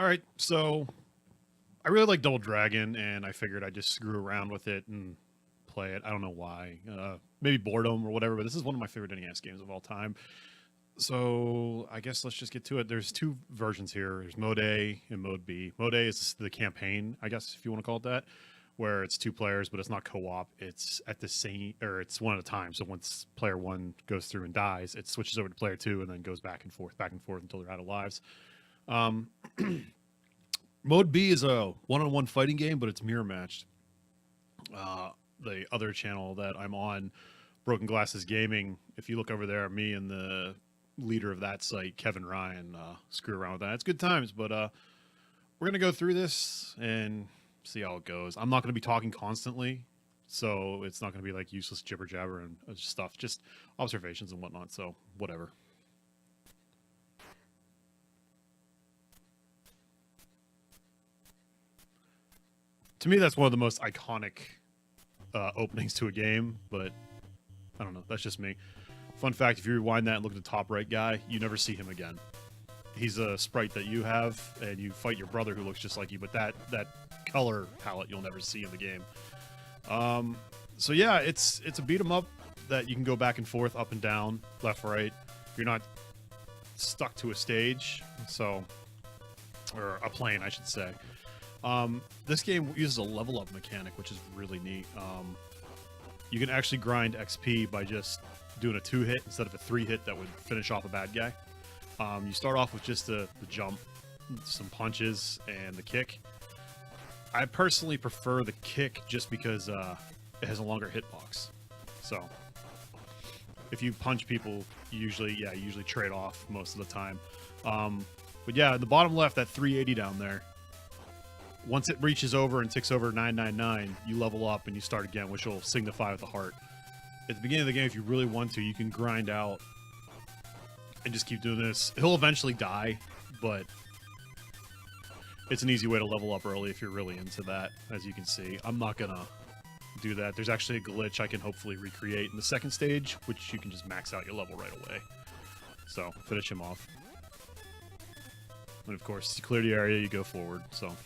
All right, so I really like Double Dragon, and I figured I'd just screw around with it and play it. I don't know why. Maybe boredom or whatever, but this is one of my favorite NES games of all time. So I guess let's just get to it. There's two versions here. There's Mode A and Mode B. Mode A is the campaign, I guess, if you want to call it that, where it's two players, but it's not co-op. It's at the same, or it's one at a time. So once player one goes through and dies, it switches over to player two, and then goes back and forth until they're out of lives. Um, Mode B is a one-on-one fighting game, but it's mirror matched. The other channel that I'm on, Broken Glasses Gaming, if you look over there, me and the leader of that site, Kevin Ryan, screw around with that. It's good times, but we're going to go through this and see how it goes. I'm not going to be talking constantly, so it's not going to be like useless jibber jabber and stuff, just observations and whatnot, so whatever. To me, that's one of the most iconic openings to a game, but I don't know. That's just me. Fun fact, if you rewind that and look at the top right guy, you never see him again. He's a sprite that you have, and you fight your brother who looks just like you, but that color palette you'll never see in the game. So yeah, it's a beat 'em up that you can go back and forth, up and down, left, right. You're not stuck to a stage, so, or a plane, I should say. This game uses a level up mechanic, which is really neat. You can actually grind XP by just doing a 2-hit instead of a 3-hit that would finish off a bad guy. You start off with just the jump, some punches, and the kick. I personally prefer the kick just because it has a longer hitbox. So if you punch people, you usually trade off most of the time. But yeah, the bottom left, that 380 down there, once it reaches over and ticks over 999, you level up and you start again, which will signify with the heart. At the beginning of the game, if you really want to, you can grind out and just keep doing this. He'll eventually die, but it's an easy way to level up early if you're really into that, as you can see. I'm not gonna do that. There's actually a glitch I can hopefully recreate in the second stage, which you can just max out your level right away. So, finish him off. And of course, you clear the area, you go forward, so...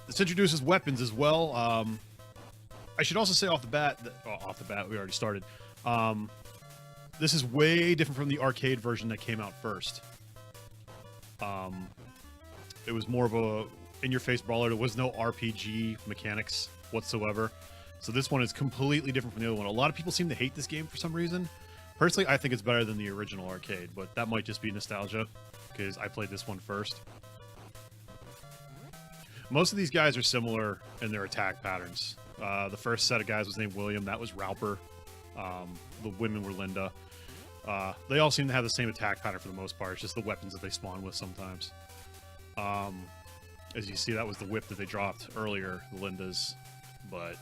This introduces weapons as well. I should also say off the bat, we already started. This is way different from the arcade version that came out first. It was more of a in-your-face brawler. There was no RPG mechanics whatsoever. So this one is completely different from the other one. A lot of people seem to hate this game for some reason. Personally, I think it's better than the original arcade, but that might just be nostalgia, because I played this one first. Most of these guys are similar in their attack patterns. The first set of guys was named William. That was Rauper. The women were Linda. They all seem to have the same attack pattern for the most part. It's just the weapons that they spawn with sometimes. As you see, that was the whip that they dropped earlier, the Lindas. But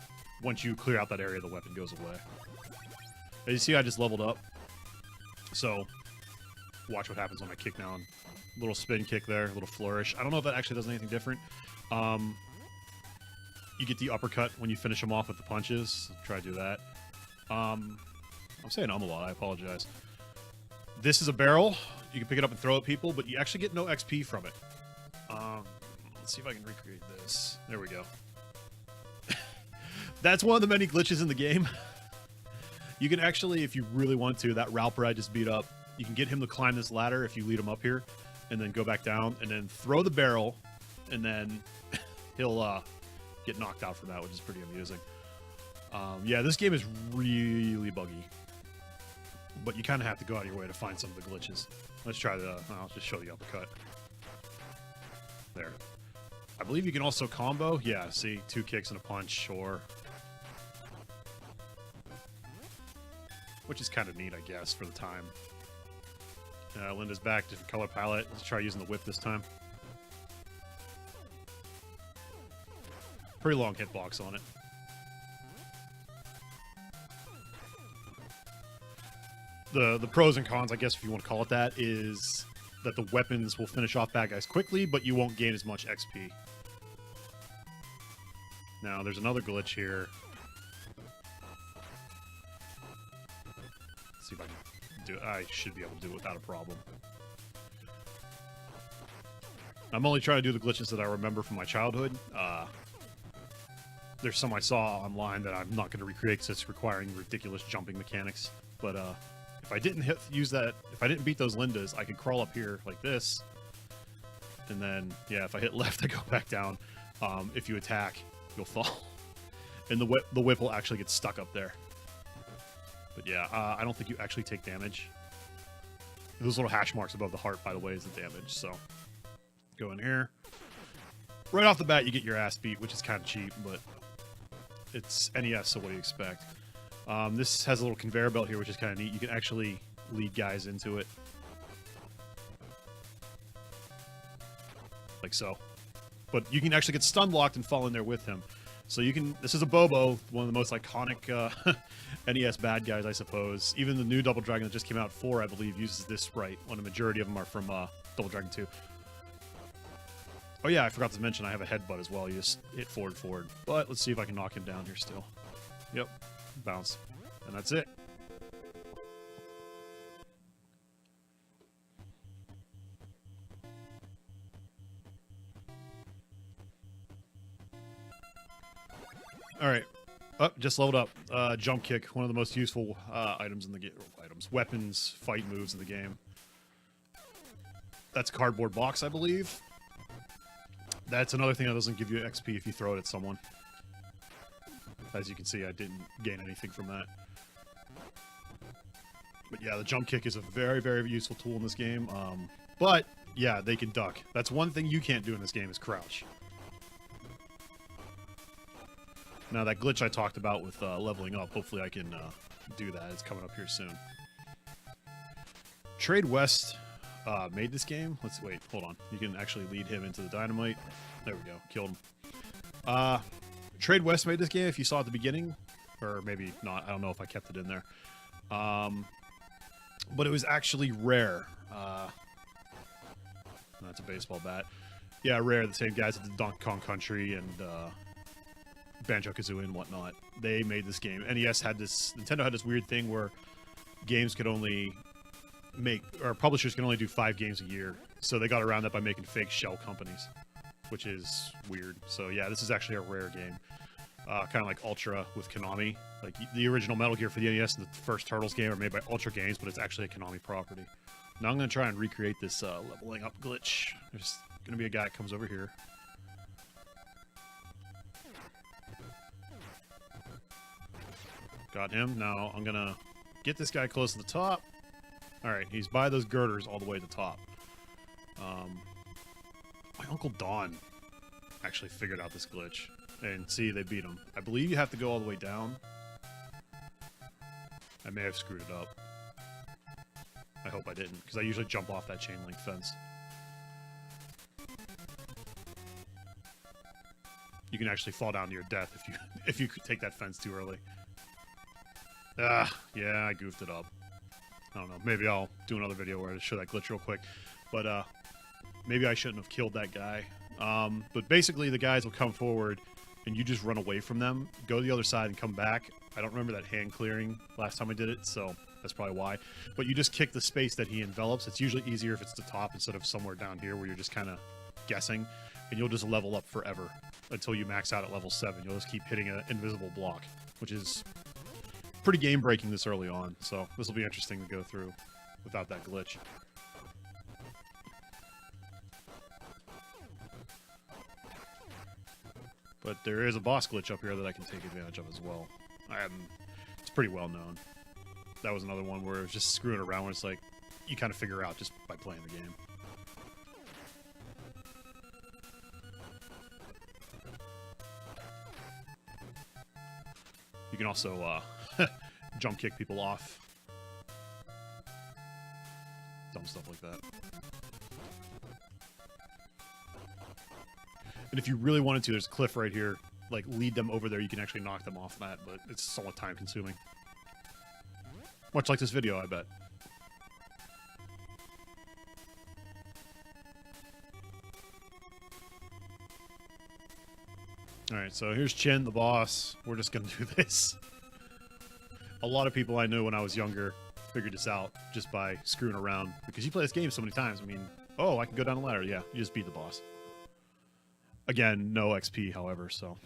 once you clear out that area, the weapon goes away. As you see, I just leveled up. So, watch what happens when I kick down. Little spin kick there, a little flourish. I don't know if that actually does anything different. You get the uppercut when you finish them off with the punches. Try to do that. I'm saying a lot, I apologize. This is a barrel. You can pick it up and throw at people, but you actually get no XP from it. Let's see if I can recreate this. There we go. That's one of the many glitches in the game. You can actually, if you really want to, that Rauper I just beat up, you can get him to climb this ladder if you lead him up here, and then go back down, and then throw the barrel, and then he'll get knocked out from that, which is pretty amusing. Yeah, this game is really buggy, but you kind of have to go out of your way to find some of the glitches. Let's try the... I'll just show the uppercut. There. I believe you can also combo. Yeah, see, 2 kicks and a punch, or... Which is kind of neat, I guess, for the time. Linda's back, different color palette. Let's try using the whip this time. Pretty long hitbox on it. The pros and cons, I guess, if you want to call it that, is that the weapons will finish off bad guys quickly, but you won't gain as much XP. Now, there's another glitch here. Let's see if I can I should be able to do it without a problem. I'm only trying to do the glitches that I remember from my childhood. There's some I saw online that I'm not going to recreate because it's requiring ridiculous jumping mechanics. But if I didn't use that, if I didn't beat those Lindas, I could crawl up here like this. And then, yeah, if I hit left, I go back down. If you attack, you'll fall. And the whip will actually get stuck up there. But yeah, I don't think you actually take damage. Those little hash marks above the heart, by the way, is the damage. So go in here. Right off the bat, you get your ass beat, which is kind of cheap, but it's NES, so what do you expect? This has a little conveyor belt here, which is kind of neat. You can actually lead guys into it. Like so. But you can actually get stun locked and fall in there with him. So you can, this is a Bobo, one of the most iconic NES bad guys, I suppose. Even the new Double Dragon that just came out 4, I believe, uses this sprite, when a majority of them are from Double Dragon 2. Oh yeah, I forgot to mention I have a headbutt as well. You just hit forward. But let's see if I can knock him down here still. Yep, bounce. And that's it. Alright. Oh, just leveled up. Jump kick, one of the most useful items in the game. Weapons, fight moves in the game. That's a cardboard box, I believe. That's another thing that doesn't give you XP if you throw it at someone. As you can see, I didn't gain anything from that. But yeah, the jump kick is a very, very useful tool in this game. But, yeah, they can duck. That's one thing you can't do in this game is crouch. Now, that glitch I talked about with leveling up, hopefully I can do that. It's coming up here soon. Trade West made this game. Let's wait, hold on. You can actually lead him into the dynamite. There we go, killed him. Trade West made this game, if you saw at the beginning. Or maybe not, I don't know if I kept it in there. But it was actually Rare. That's a baseball bat. Yeah, Rare, the same guys at the Donkey Kong Country and Banjo-Kazooie and whatnot. They made this game. NES had this, Nintendo had this weird thing where games could only make, or publishers can only do 5 games a year. So they got around that by making fake shell companies, which is weird. So yeah, this is actually a Rare game. Kind of like Ultra with Konami. Like the original Metal Gear for the NES and the first Turtles game are made by Ultra Games, but it's actually a Konami property. Now I'm going to try and recreate this leveling up glitch. There's going to be a guy that comes over here. Got him. Now I'm going to get this guy close to the top. Alright, he's by those girders all the way to the top. My Uncle Don actually figured out this glitch. And see, they beat him. I believe you have to go all the way down. I may have screwed it up. I hope I didn't, because I usually jump off that chain link fence. You can actually fall down to your death if you take that fence too early. Yeah, I goofed it up. I don't know. Maybe I'll do another video where I show that glitch real quick. But maybe I shouldn't have killed that guy. But basically, the guys will come forward, and you just run away from them, go to the other side, and come back. I don't remember that hand clearing last time I did it, so that's probably why. But you just kick the space that he envelops. It's usually easier if it's the top instead of somewhere down here where you're just kind of guessing, and you'll just level up forever until you max out at level 7. You'll just keep hitting an invisible block, which is pretty game-breaking this early on, so this will be interesting to go through without that glitch. But there is a boss glitch up here that I can take advantage of as well. It's pretty well known. That was another one where it was just screwing around where it's like, you kind of figure out just by playing the game. You can also jump kick people off. Dumb stuff like that. And if you really wanted to, there's a cliff right here. Like, lead them over there. You can actually knock them off that, but it's somewhat time-consuming. Much like this video, I bet. Alright, so here's Chin, the boss. We're just gonna do this. A lot of people I knew when I was younger figured this out just by screwing around. Because you play this game so many times. I mean, oh, I can go down the ladder. Yeah, you just beat the boss. Again, no XP, however, so...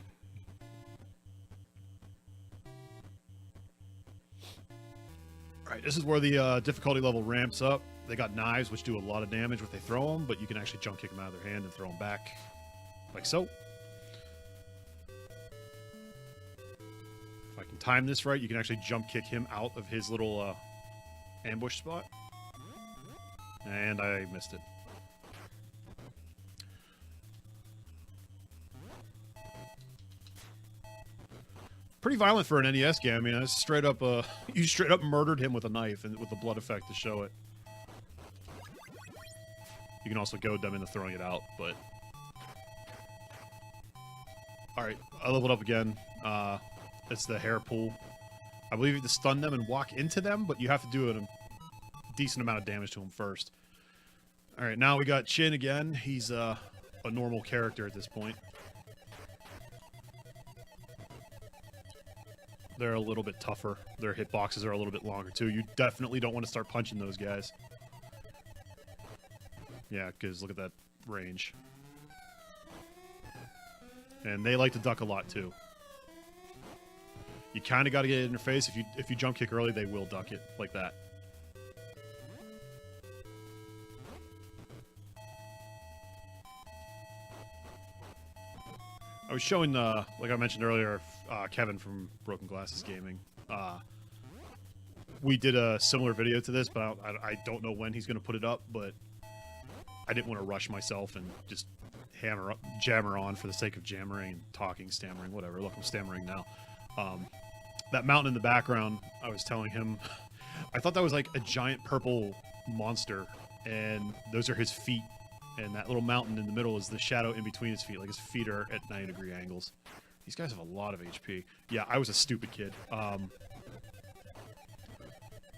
Alright, this is where the difficulty level ramps up. They got knives, which do a lot of damage when they throw them, but you can actually jump kick them out of their hand and throw them back. Like so. If I can time this right, you can actually jump kick him out of his little ambush spot. And I missed it. Pretty violent for an NES game. I mean, I straight up, you straight up murdered him with a knife and with the blood effect to show it. You can also goad them into throwing it out, but... Alright, I leveled up again. It's the hair pool. I believe you have to stun them and walk into them, but you have to do a decent amount of damage to them first. Alright, now we got Chin again. He's a normal character at this point. They're a little bit tougher. Their hitboxes are a little bit longer, too. You definitely don't want to start punching those guys. Yeah, because look at that range. And they like to duck a lot, too. You kind of got to get it in their face. If you jump kick early, they will duck it, like that. I was showing, like I mentioned earlier, Kevin from Broken Glasses Gaming. We did a similar video to this, but I don't know when he's going to put it up, but I didn't want to rush myself and just jammer on for the sake of jammering and talking, stammering, whatever. Look, I'm stammering now. That mountain in the background, I was telling him, I thought that was like a giant purple monster, and those are his feet. And that little mountain in the middle is the shadow in between his feet. Like, his feet are at 90-degree angles. These guys have a lot of HP. Yeah, I was a stupid kid.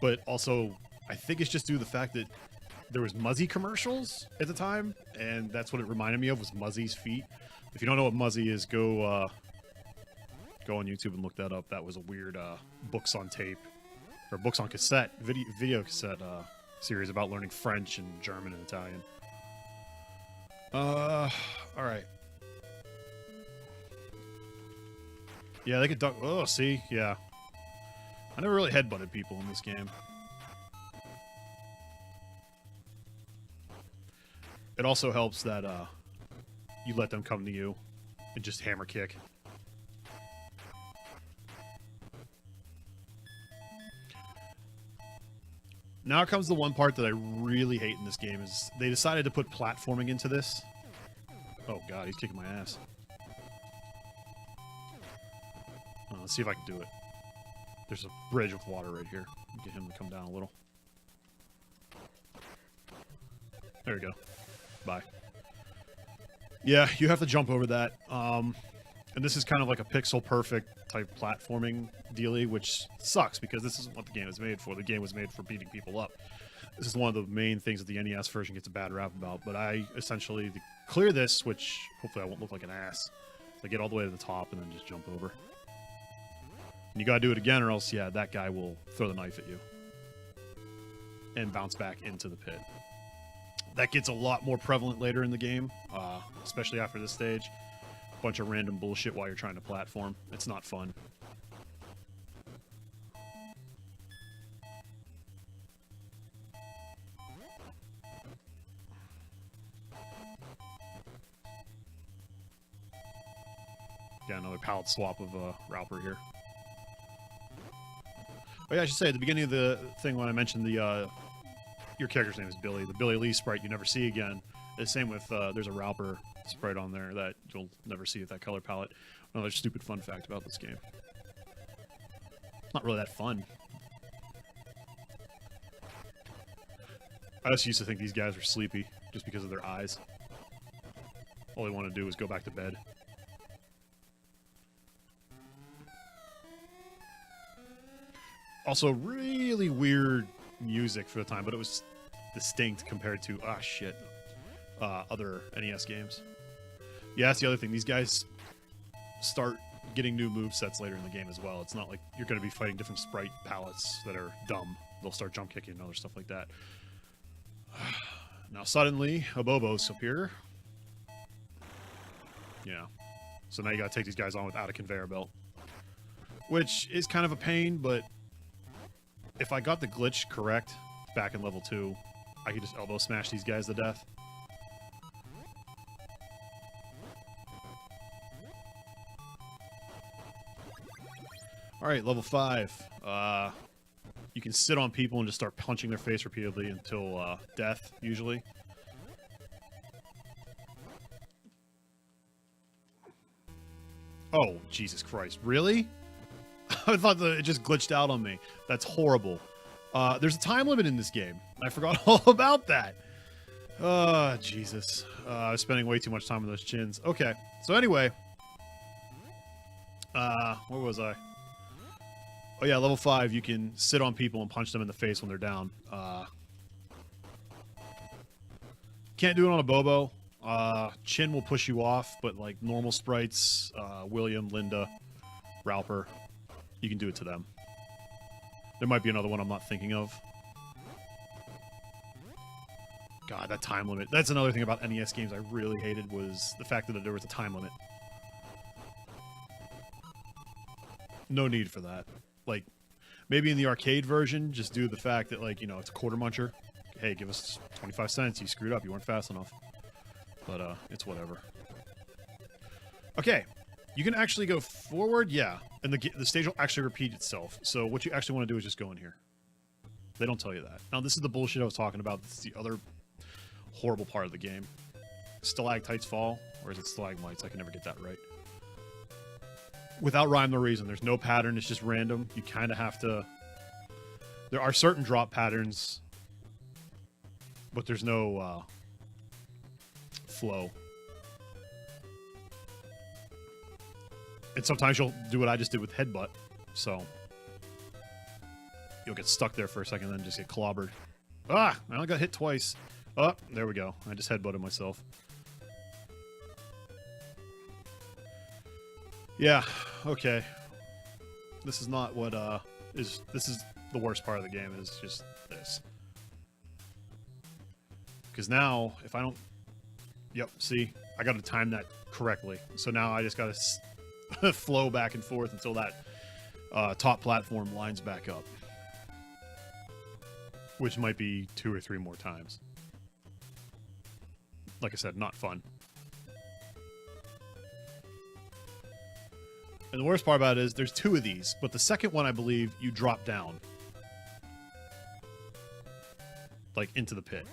But also, I think it's just due to the fact that there was Muzzy commercials at the time, and that's what it reminded me of, was Muzzy's feet. If you don't know what Muzzy is, go on YouTube and look that up. That was a weird books on tape, or books on cassette, video cassette series about learning French and German and Italian. Alright. Yeah, they could duck. Oh, see? Yeah. I never really headbutted people in this game. It also helps that, you let them come to you and just hammer kick. Now comes the one part that I really hate in this game, is they decided to put platforming into this. Oh god, he's kicking my ass. Let's see if I can do it. There's a bridge with water right here. Get him to come down a little. There we go. Bye. Yeah, you have to jump over that. And this is kind of like a pixel-perfect type platforming dealie, which sucks because this isn't what the game is made for. The game was made for beating people up. This is one of the main things that the NES version gets a bad rap about, but I essentially clear this, which hopefully I won't look like an ass. So I get all the way to the top and then just jump over. And you gotta do it again or else, yeah, that guy will throw the knife at you. And bounce back into the pit. That gets a lot more prevalent later in the game, especially after this stage. Bunch of random bullshit while you're trying to platform. It's not fun. Got another palette swap of Rauper here. Oh yeah, I should say at the beginning of the thing when I mentioned the your character's name is Billy, the Billy Lee sprite you never see again. The same with there's a Rauper sprite on there that you'll never see with that color palette. Another stupid fun fact about this game. It's not really that fun. I just used to think these guys were sleepy just because of their eyes. All they want to do is go back to bed. Also, really weird music for the time, but it was distinct compared to, other NES games. Yeah, that's the other thing. These guys start getting new movesets later in the game as well. It's not like you're going to be fighting different sprite palettes that are dumb. they'll start jump kicking and other stuff like that. Now suddenly, a Bobo's up here. Yeah. So now you gotta take these guys on without a conveyor belt. Which is kind of a pain, but if I got the glitch correct back in level 2, I could just elbow smash these guys to death. Alright, level 5. You can sit on people and just start punching their face repeatedly until death, usually. Oh, Jesus Christ. Really? I thought that it just glitched out on me. That's horrible. There's a time limit in this game. I forgot all about that. Oh, Jesus. I was spending way too much time on those chins. Okay. So anyway. Where was I? Oh yeah, level 5, you can sit on people and punch them in the face when they're down. Can't do it on a Bobo. Chin will push you off, but like normal sprites, William, Linda, Ralper, you can do it to them. There might be another one I'm not thinking of. God, that time limit. That's another thing about NES games I really hated, was the fact that there was a time limit. No need for that. Like, maybe in the arcade version, just do the fact that, like, you know, it's a quarter muncher. Hey, give us 25 cents. You screwed up. You weren't fast enough. But, it's whatever. Okay. You can actually go forward. Yeah. And the stage will actually repeat itself. So what you actually want to do is just go in here. They don't tell you that. Now, this is the bullshit I was talking about. This is the other horrible part of the game. Stalactites fall. Or is it stalagmites? I can never get that right. Without rhyme or reason. There's no pattern. It's just random. You kind of have to... There are certain drop patterns. But there's no flow. And sometimes you'll do what I just did with headbutt. So... You'll get stuck there for a second and then just get clobbered. Ah! I only got hit twice. Oh, there we go. I just headbutted myself. Yeah, okay. This is not what, this is the worst part of the game, is just this. Because now, if I don't... Yep, see? I gotta time that correctly. So now I just gotta flow back and forth until that top platform lines back up. Which might be 2 or 3 more times. Like I said, not fun. And the worst part about it is there's 2 of these, but the second one, I believe, you drop down. Like, into the pit.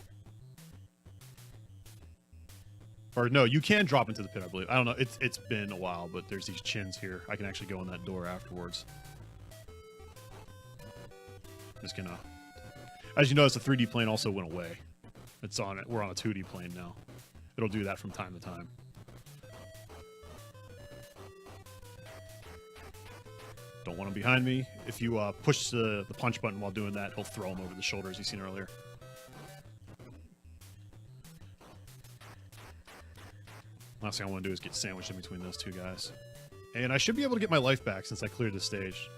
Or no, you can drop into the pit, I believe. I don't know, it's been a while, but there's these chins here. I can actually go in that door afterwards. Just gonna... As you notice, the 3D plane also went away. It's on it. We're on a 2D plane now. It'll do that from time to time. Don't want him behind me. If you push the punch button while doing that, he'll throw him over the shoulder, as you've seen earlier. Last thing I want to do is get sandwiched in between those 2 guys. And I should be able to get my life back since I cleared this stage.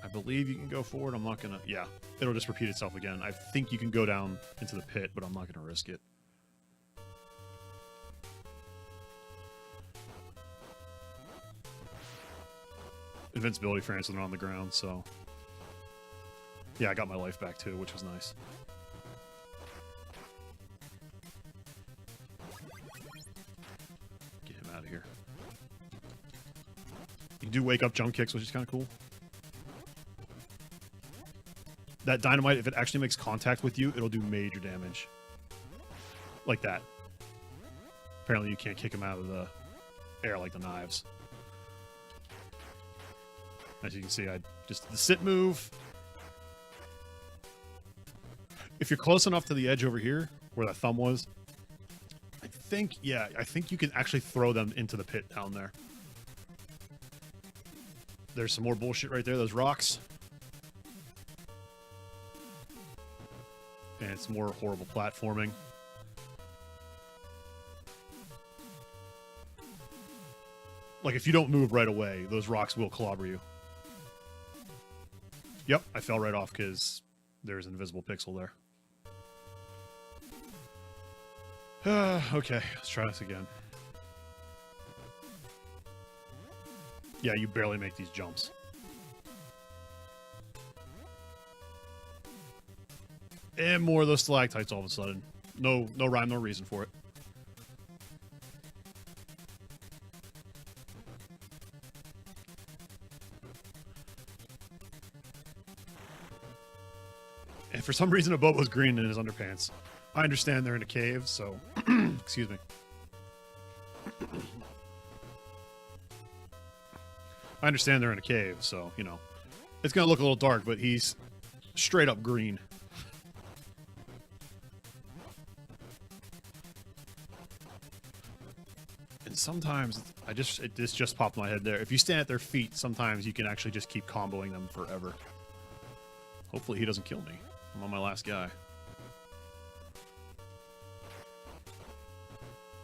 I believe you can go forward. I'm not gonna... Yeah, it'll just repeat itself again. I think you can go down into the pit, but I'm not gonna risk it. Invincibility for Ansel on the ground, so... Yeah, I got my life back too, which was nice. Get him out of here. You can do wake-up jump kicks, which is kind of cool. That dynamite, if it actually makes contact with you, it'll do major damage. Like that. Apparently you can't kick him out of the air like the knives. As you can see, I just... The sit move... If you're close enough to the edge over here, where that thumb was, I think, yeah, I think you can actually throw them into the pit down there. There's some more bullshit right there, those rocks. And it's more horrible platforming. Like, if you don't move right away, those rocks will clobber you. Yep, I fell right off because there's an invisible pixel there. Okay, let's try this again. Yeah, you barely make these jumps. And more of those stalactites all of a sudden. No rhyme, no reason for it. And for some reason, Abobo's green in his underpants. I understand they're in a cave, so... Excuse me. I understand they're in a cave, so, you know. It's gonna look a little dark, but he's straight up green. And sometimes, this just popped in my head there. If you stand at their feet, sometimes you can actually just keep comboing them forever. Hopefully he doesn't kill me. I'm on my last guy.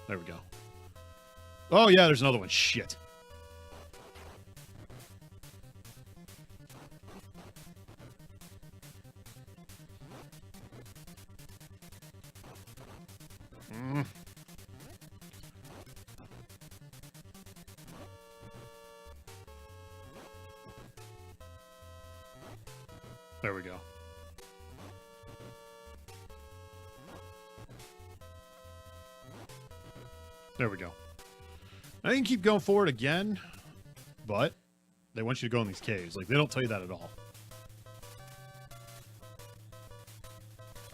There we go. Oh yeah, there's another one. Shit. There we go. There we go. I can keep going forward again, but they want you to go in these caves. Like, they don't tell you that at all.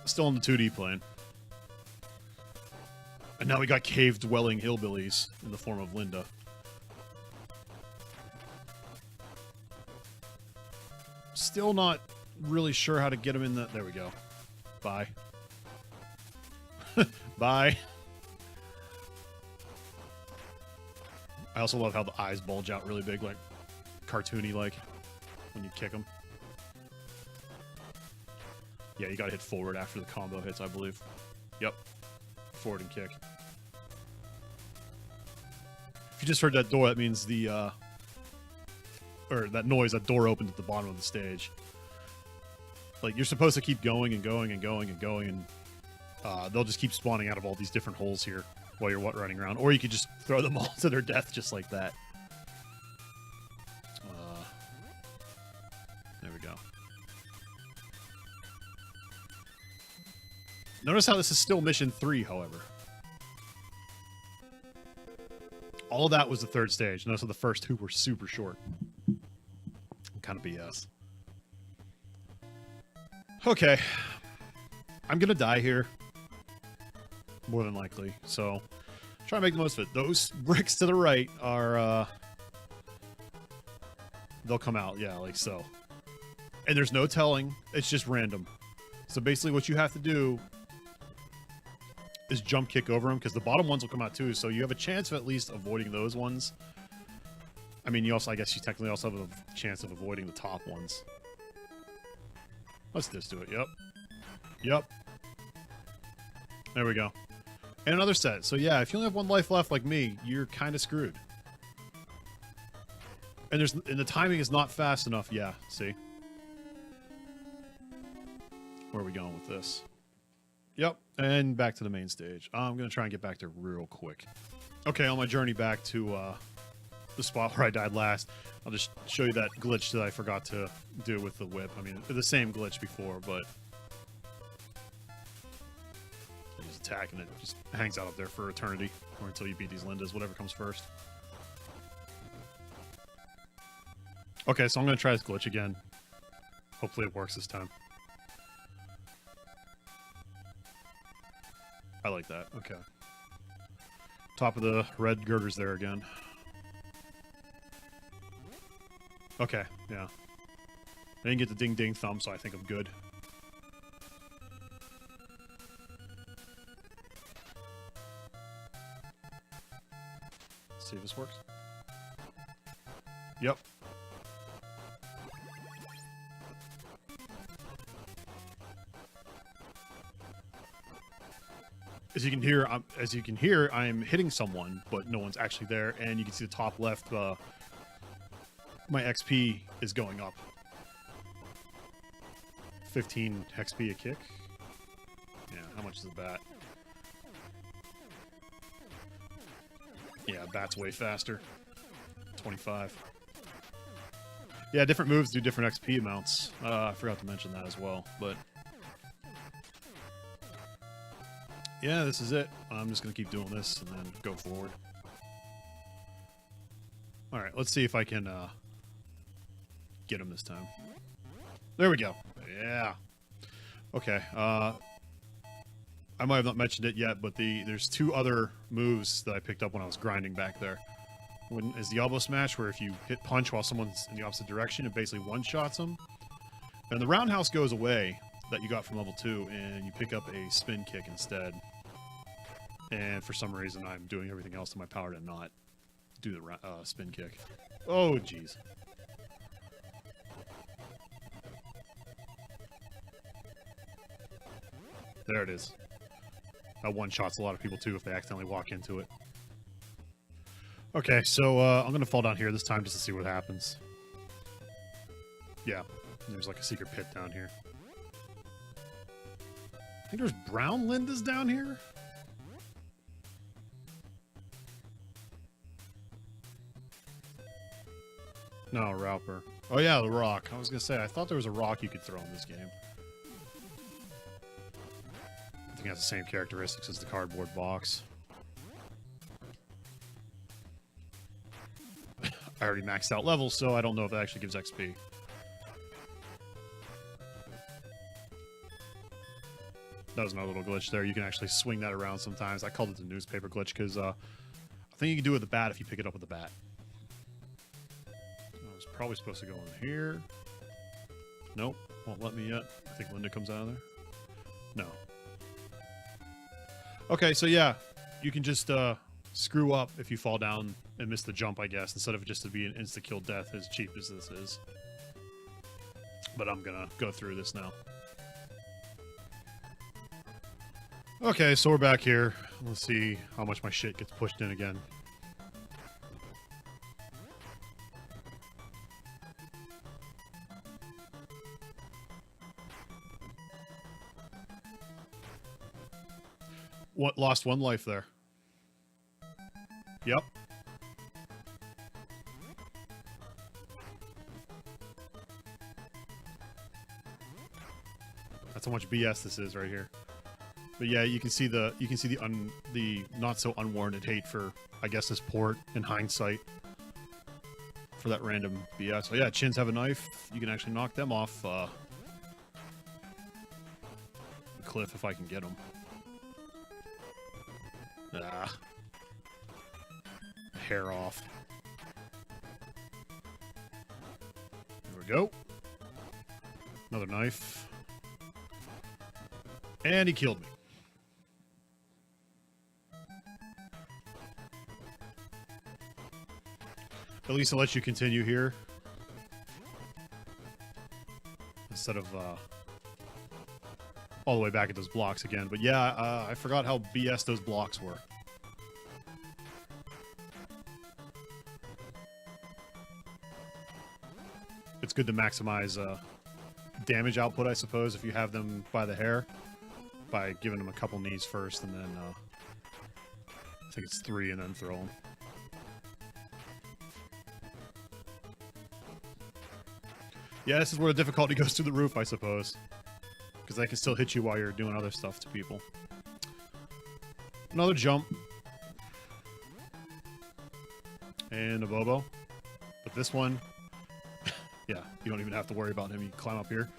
Still in the 2D plane. And now we got cave-dwelling hillbillies in the form of Linda. Still not really sure how to get him in the... There we go. Bye. Bye. I also love how the eyes bulge out really big, like cartoony-like, when you kick them. Yeah, you gotta hit forward after the combo hits, I believe. Yep. Forward and kick. If you just heard that door, that means the, or that noise, that door opened at the bottom of the stage. Like, you're supposed to keep going and going and going and going, and they'll just keep spawning out of all these different holes here while you're running around. Or you could just throw them all to their death just like that. There we go. Notice how this is still mission 3, however. All of that was the third stage. Notice how the first 2 were super short. Kind of BS. Okay. I'm gonna die here. More than likely. So, try to make the most of it. Those bricks to the right are, they'll come out, yeah, like so. And there's no telling. It's just random. So basically what you have to do is jump kick over them, because the bottom ones will come out too, so you have a chance of at least avoiding those ones. I mean, you also, I guess you technically also have a chance of avoiding the top ones. Let's just do it. Yep. Yep. There we go. And another set. So yeah, if you only have 1 life left like me, you're kind of screwed. And the timing is not fast enough. Yeah, see? Where are we going with this? Yep, and back to the main stage. I'm going to try and get back there real quick. Okay, on my journey back to the spot where I died last, I'll just show you that glitch that I forgot to do with the whip. I mean, the same glitch before, but... you just attack and it just hangs out up there for eternity, or until you beat these Lindas, whatever comes first. Okay, so I'm going to try this glitch again. Hopefully it works this time. I like that. Okay. Top of the red girders there again. Okay, yeah. I didn't get the ding-ding thumb, so I think I'm good. Let's see if this works. Yep. As you can hear, I'm hitting someone, but no one's actually there, and you can see the top left, my XP is going up 15 XP a kick. Yeah, how much is the bat? Yeah, bat's way faster. 25. Yeah, different moves do different XP amounts. I forgot to mention that as well, but... yeah, this is it. I'm just going to keep doing this and then go forward. Alright, let's see if I can get him this time. There we go. Yeah. Okay, I might have not mentioned it yet, but there's two other moves that I picked up when I was grinding back there. One is the elbow smash, where if you hit punch while someone's in the opposite direction, it basically one-shots them. And the roundhouse goes away that you got from level 2, and you pick up a spin kick instead. And for some reason, I'm doing everything else in my power to not do the spin kick. Oh, jeez. There it is. That one-shots a lot of people, too, if they accidentally walk into it. Okay, so I'm going to fall down here this time just to see what happens. Yeah, there's like a secret pit down here. I think there's brown Lindas down here? No, Rauper. Oh yeah, the rock. I was going to say, I thought there was a rock you could throw in this game. I think it has the same characteristics as the cardboard box. I already maxed out levels, so I don't know if that actually gives XP. That was another little glitch there. You can actually swing that around sometimes. I called it the newspaper glitch because I think you can do it with the bat if you pick it up with the bat. I was probably supposed to go in here. Nope, won't let me yet. I think Linda comes out of there. No. Okay, so yeah, you can just screw up if you fall down and miss the jump, I guess, instead of it just to be an insta-kill death as cheap as this is. But I'm gonna go through this now. Okay, so we're back here. Let's see how much my shit gets pushed in again. What, lost one life there? Yep. That's how much BS this is right here. But yeah, you can see the not so unwarranted hate for, I guess, this port in hindsight for that random BS. So yeah, Chins have a knife. You can actually knock them off the cliff if I can get them. Ah. Hair off. There we go. Another knife. And he killed me. At least it lets you continue here. Instead of all the way back at those blocks again. But yeah, I forgot how BS those blocks were. It's good to maximize damage output, I suppose, if you have them by the hair. By giving them a couple knees first, and then I think it's 3, and then throw them. Yeah, this is where the difficulty goes through the roof, I suppose. Because they can still hit you while you're doing other stuff to people. Another jump. And a Bobo. But this one, yeah, you don't even have to worry about him. You climb up here.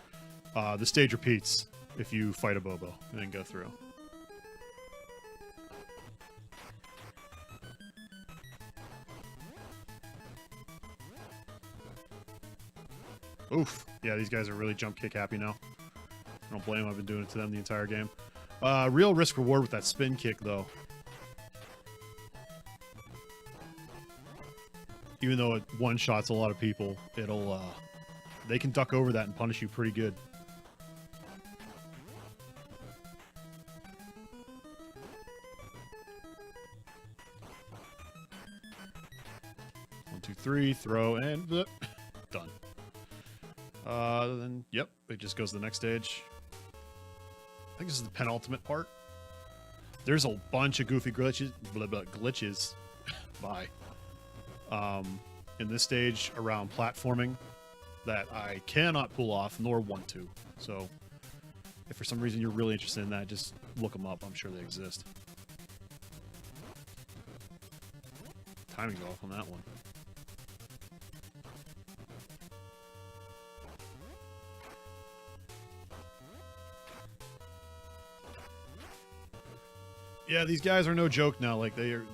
The stage repeats if you fight a Bobo and then go through. Oof. Yeah, these guys are really jump kick happy now. I don't blame them. I've been doing it to them the entire game. Real risk reward with that spin kick, though. Even though it one-shots a lot of people, it'll, they can duck over that and punish you pretty good. One, two, three, throw, and done. Then, yep, it just goes to the next stage. I think this is the penultimate part. There's a bunch of goofy glitches. Glitches. Bye. In this stage around platforming that I cannot pull off nor want to. So if for some reason you're really interested in that, just look them up. I'm sure they exist. Timing's off on that one. Yeah, these guys are no joke now. Like, they are...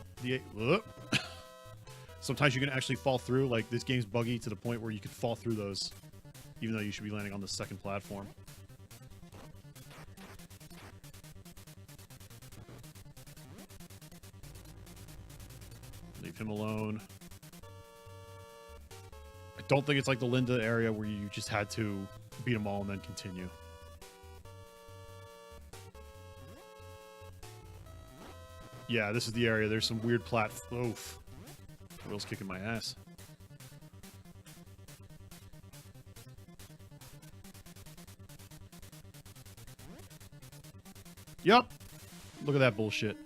Sometimes you can actually fall through. Like, this game's buggy to the point where you can fall through those, even though you should be landing on the second platform. Leave him alone. I don't think it's like the Linda area where you just had to beat them all and then continue. Yeah, this is the area. There's some weird Oof. Will's kicking my ass. Yup. Look at that bullshit.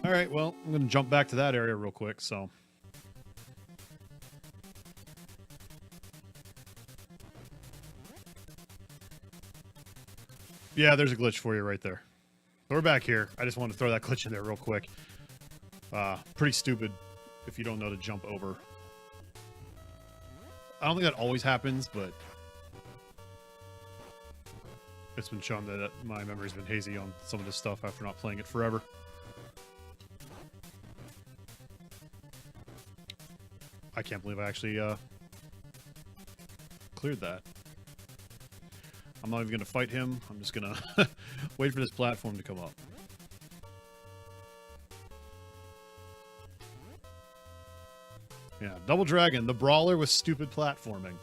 Alright, well, I'm going to jump back to that area real quick, so... Yeah, there's a glitch for you right there. We're back here. I just wanted to throw that glitch in there real quick. Pretty stupid if you don't know to jump over. I don't think that always happens, but it's been shown that my memory's been hazy on some of this stuff after not playing it forever. I can't believe I actually cleared that. I'm not even going to fight him. I'm just going to wait for this platform to come up. Yeah, Double Dragon, the brawler with stupid platforming.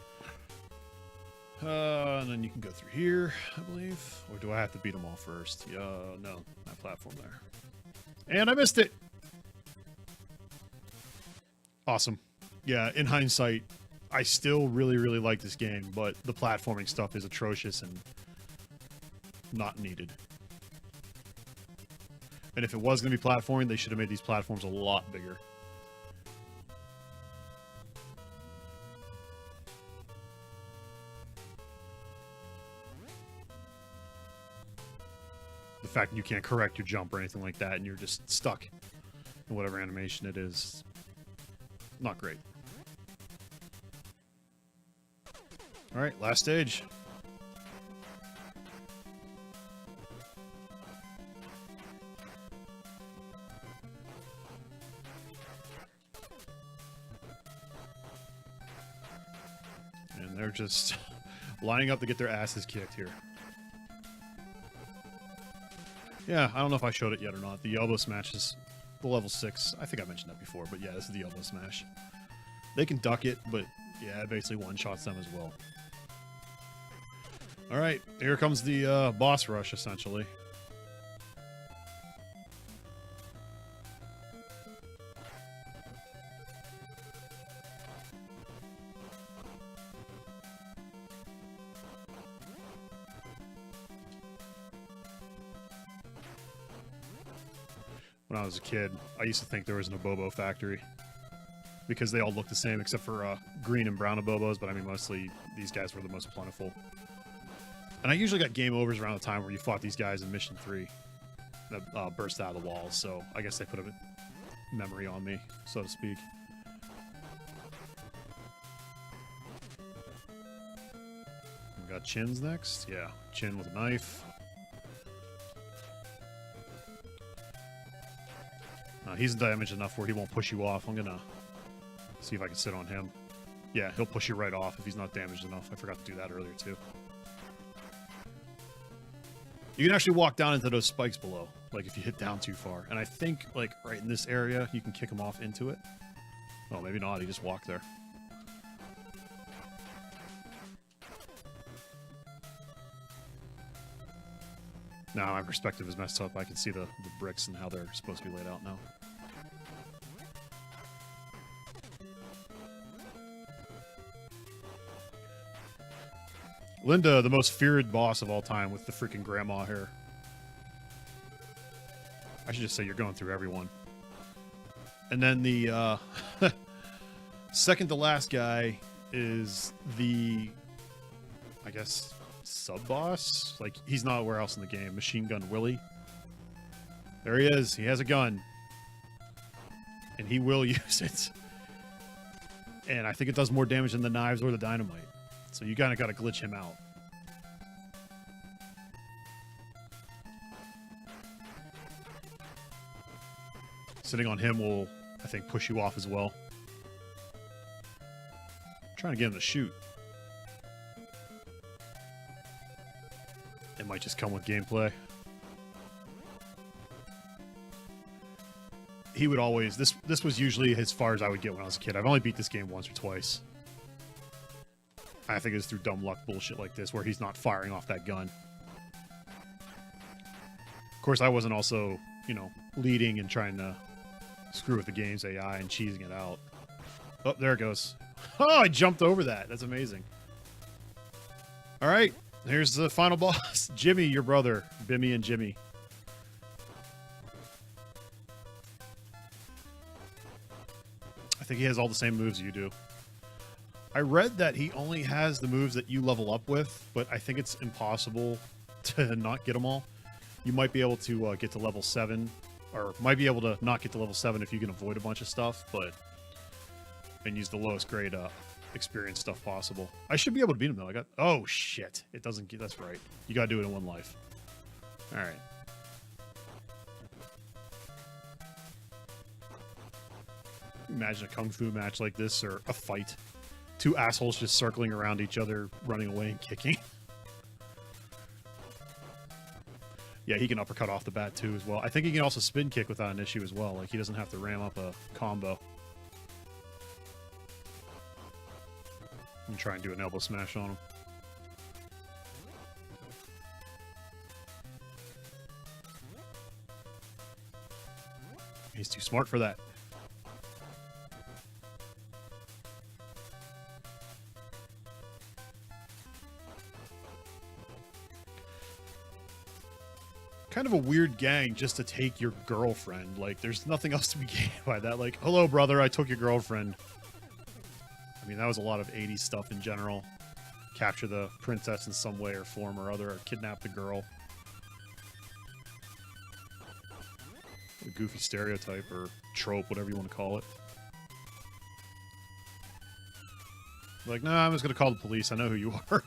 And then you can go through here, I believe. Or do I have to beat them all first? No, that platform there. And I missed it! Awesome. Yeah, in hindsight, I still really, really like this game, but the platforming stuff is atrocious and not needed. And if it was going to be platforming, they should have made these platforms a lot bigger. The fact that you can't correct your jump or anything like that, and you're just stuck in whatever animation it is, not great. Alright, last stage. And they're just lining up to get their asses kicked here. Yeah, I don't know if I showed it yet or not. The elbow smash is the level 6. I think I mentioned that before, but yeah, this is the elbow smash. They can duck it, but yeah, it basically one-shots them as well. Alright, here comes the boss rush, essentially. When I was a kid, I used to think there was an Abobo factory. Because they all look the same, except for green and brown Abobos, but I mean, mostly these guys were the most plentiful. And I usually got game overs around the time where you fought these guys in Mission 3 that burst out of the walls, so I guess they put a memory on me, so to speak. We got Chin's next. Yeah, Chin with a knife. He's damaged enough where he won't push you off. I'm gonna see if I can sit on him. Yeah, he'll push you right off if he's not damaged enough. I forgot to do that earlier, too. You can actually walk down into those spikes below, like if you hit down too far. And I think, like, right in this area, you can kick him off into it. Oh, maybe not. He just walked there. Now my perspective is messed up. I can see the bricks and how they're supposed to be laid out now. Linda, the most feared boss of all time with the freaking grandma hair. I should just say you're going through everyone. And then the second to last guy is the, I guess, sub-boss? Like, he's not where else in the game. Machine Gun Willie. There he is. He has a gun. And he will use it. And I think it does more damage than the knives or the dynamite. So you kind of got to glitch him out. Sitting on him will, I think, push you off as well. I'm trying to get him to shoot. It might just come with gameplay. He would always... This was usually as far as I would get when I was a kid. I've only beat this game once or twice. I think it's through dumb luck bullshit like this, where he's not firing off that gun. Of course, I wasn't also, you know, leading and trying to screw with the game's AI and cheesing it out. Oh, there it goes. Oh, I jumped over that. That's amazing. All right, here's the final boss. Jimmy, your brother. Bimmy and Jimmy. I think he has all the same moves you do. I read that he only has the moves that you level up with, but I think it's impossible to not get them all. You might be able to get to level 7, or might be able to not get to level 7 if you can avoid a bunch of stuff, but... and use the lowest grade experience stuff possible. I should be able to beat him, though. I got... oh, shit. It doesn't get... that's right. You gotta do it in one life. Alright. Imagine a kung fu match like this, or a fight. Two assholes just circling around each other, running away and kicking. Yeah, he can uppercut off the bat, too, as well. I think he can also spin kick without an issue as well. Like, he doesn't have to ram up a combo. And try and do an elbow smash on him. He's too smart for that. Kind of a weird gang just to take your girlfriend. Like, there's nothing else to be gained by that. Like, hello, brother, I took your girlfriend. I mean, that was a lot of 80s stuff in general. Capture the princess in some way or form or other, or kidnap the girl. A goofy stereotype or trope, whatever you want to call it. Like, nah, I'm just going to call the police. I know who you are.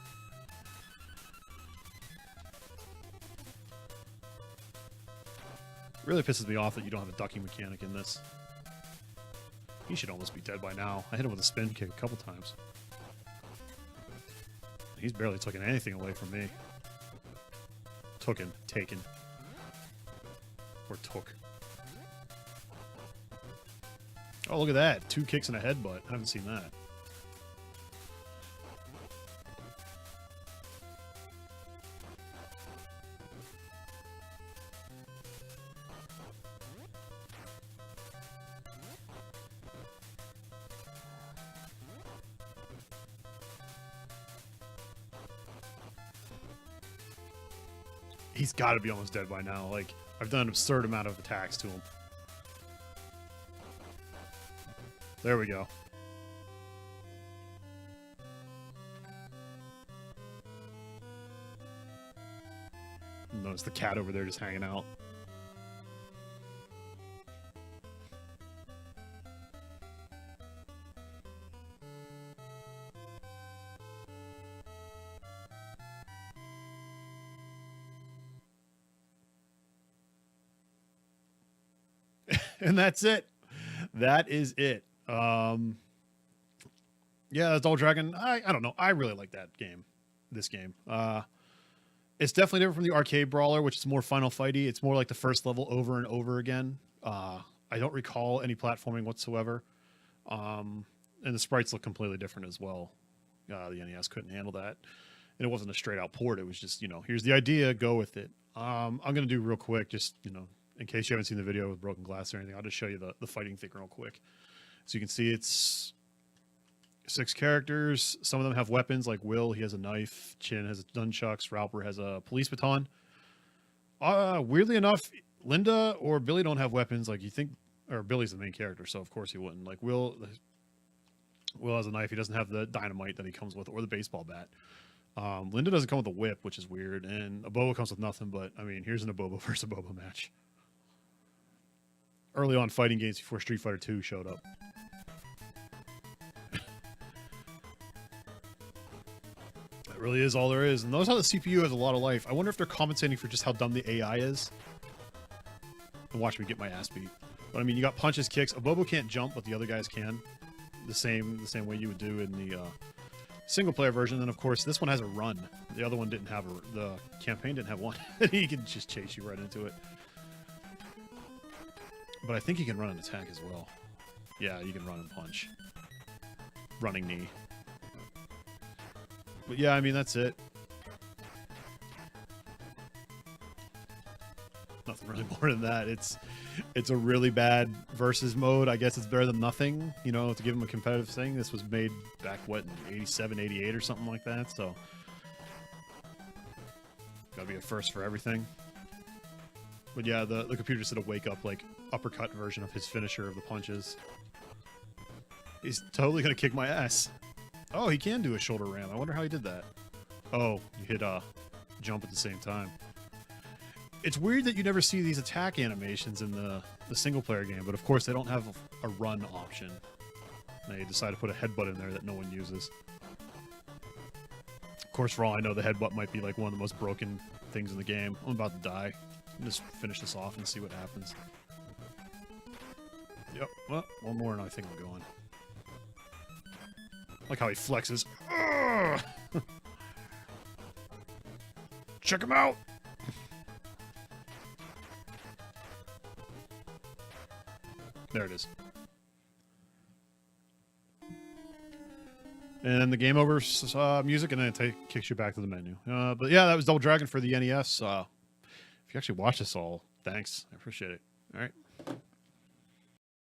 It really pisses me off that you don't have a ducking mechanic in this. He should almost be dead by now. I hit him with a spin kick a couple times. He's barely taken anything away from me. Taken. Or took. Oh, look at that. 2 kicks and a headbutt. I haven't seen that. He's got to be almost dead by now. Like, I've done an absurd amount of attacks to him. There we go. Notice the cat over there just hanging out. And that's it. That is it. Yeah, that's Double Dragon. I don't know. I really like that game. This game. It's definitely different from the arcade brawler, which is more Final Fighty. It's more like the first level over and over again. I don't recall any platforming whatsoever. And the sprites look completely different as well. The NES couldn't handle that. And it wasn't a straight out port. It was just, you know, here's the idea, go with it. I'm going to do real quick, just, you know, in case you haven't seen the video with broken glass or anything, I'll just show you the fighting thing real quick. So you can see it's 6 characters. Some of them have weapons, like Will, he has a knife. Chin has nunchucks. Ralper has a police baton. Weirdly enough, Linda or Billy don't have weapons. Like you think, or Billy's the main character, so of course he wouldn't. Like Will has a knife. He doesn't have the dynamite that he comes with, or the baseball bat. Linda doesn't come with a whip, which is weird, and Abobo comes with nothing. But I mean, here's an Abobo versus Abobo match. Early on fighting games before Street Fighter 2 showed up. That really is all there is. And notice how the CPU has a lot of life. I wonder if they're compensating for just how dumb the AI is. And watch me get my ass beat. But I mean, you got punches, kicks. Abobo can't jump, but the other guys can. The same way you would do in the single player version. And of course, this one has a run. The other one didn't have the campaign didn't have one. He can just chase you right into it. But I think you can run an attack as well. Yeah, you can run and punch. Running knee. But yeah, I mean, that's it. Nothing really more than that. It's a really bad versus mode. I guess it's better than nothing, you know, to give them a competitive thing. This was made back, what, in 87, 88 or something like that, so... Gotta be a first for everything. But yeah, the computer just did a wake-up, like, uppercut version of his finisher of the punches. He's totally gonna kick my ass. Oh, he can do a shoulder ram. I wonder how he did that. Oh, you hit jump at the same time. It's weird that you never see these attack animations in the single-player game, but of course they don't have a run option. They decide to put a headbutt in there that no one uses. Of course, for all I know, the headbutt might be like one of the most broken things in the game. I'm about to die. Just finish this off and see what happens. Yep. Well, one more and I think I'm going. Like how he flexes. Check him out! There it is. And then the game over music, and then it kicks you back to the menu. But yeah, that was Double Dragon for the NES. If you actually watched this all, thanks. I appreciate it. All right.